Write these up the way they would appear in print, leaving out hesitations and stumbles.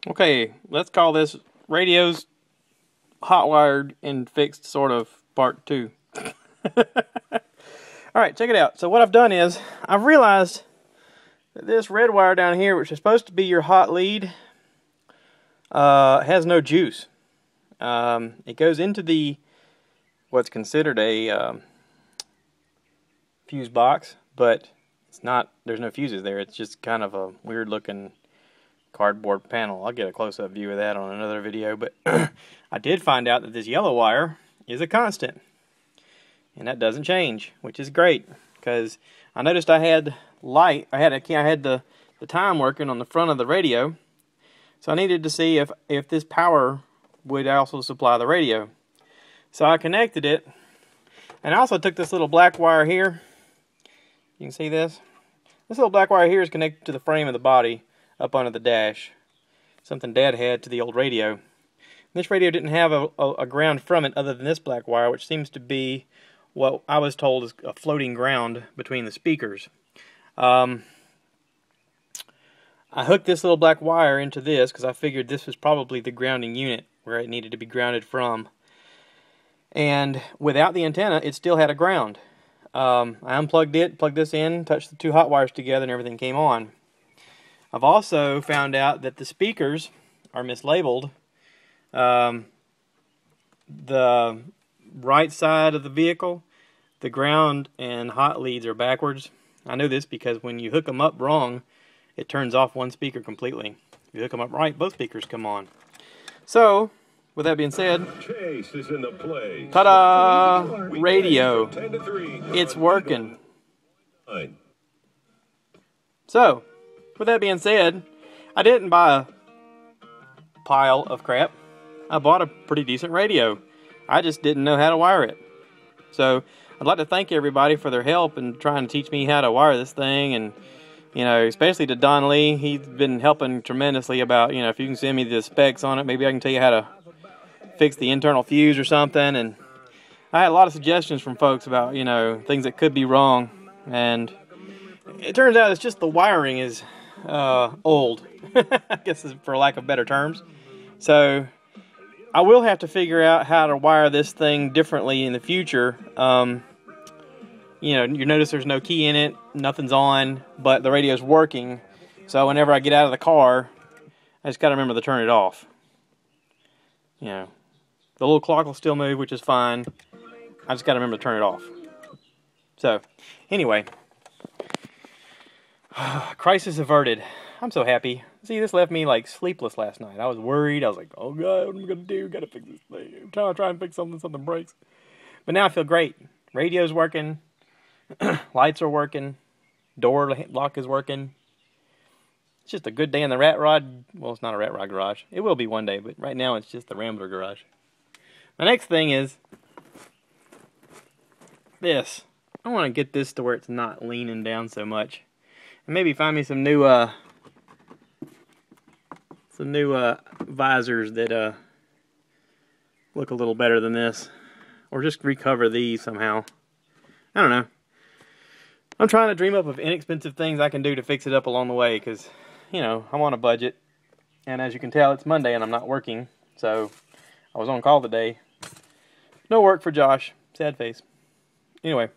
Okay, let's call this Radios Hot Wired and Fixed sort of part 2. Alright, check it out. So what I've done is, I've realized that this red wire down here, which is supposed to be your hot lead, has no juice. It goes into the, what's considered a fuse box, but it's not, there's no fuses there. It's just kind of a weird looking cardboard panel. I'll get a close-up view of that on another video, but I did find out that this yellow wire is a constant, and that doesn't change, which is great, because I noticed I had light, I had the time working on the front of the radio, so I needed to see if this power would also supply the radio. So I connected it, and I also took this little black wire here. You can see this. This little black wire here is connected to the frame of the body up under the dash. Something Dad had to the old radio. This radio didn't have a ground from it other than this black wire, which seems to be what I was told is a floating ground between the speakers. I hooked this little black wire into this because I figured this was probably the grounding unit where it needed to be grounded from. And without the antenna, it still had a ground. I unplugged it, plugged this in, touched the two hot wires together, and everything came on. I've also found out that the speakers are mislabeled. The right side of the vehicle, the ground and hot leads are backwards. I know this because when you hook them up wrong, it turns off one speaker completely. If you hook them up right, both speakers come on. So, with that being said, ta-da! Radio. It's working. So, with that being said, I didn't buy a pile of crap. I bought a pretty decent radio. I just didn't know how to wire it. So, I'd like to thank everybody for their help in trying to teach me how to wire this thing, and you know, especially to Don Lee. He's been helping tremendously about, you know, if you can send me the specs on it, maybe I can tell you how to fix the internal fuse or something. And I had a lot of suggestions from folks about, you know, things that could be wrong, and it turns out it's just the wiring is old, I guess, for lack of better terms. So I will have to figure out how to wire this thing differently in the future. You know, you notice there's no key in it, nothing's on, but the radio's working. So whenever I get out of the car, I just gotta remember to turn it off. You know, the little clock will still move, which is fine. I just gotta remember to turn it off. So, anyway, crisis averted. I'm so happy. See, this left me like sleepless last night. I was worried. I was like, oh God, what am I gonna do? Gotta fix this thing. I'm trying to fix something breaks. But now I feel great. Radio's working. Lights are working. Door lock is working. It's just a good day in the rat rod. Well, it's not a rat rod garage. It will be one day, but right now it's just the Rambler garage. The next thing is this. I want to get this to where it's not leaning down so much, and maybe find me some new visors that look a little better than this, or just recover these somehow. I don't know. I'm trying to dream up of inexpensive things I can do to fix it up along the way, because, you know, I'm on a budget, and as you can tell, it's Monday and I'm not working, so I was on call today. No work for Josh. Sad face. Anyway,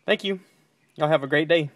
thank you. Y'all have a great day.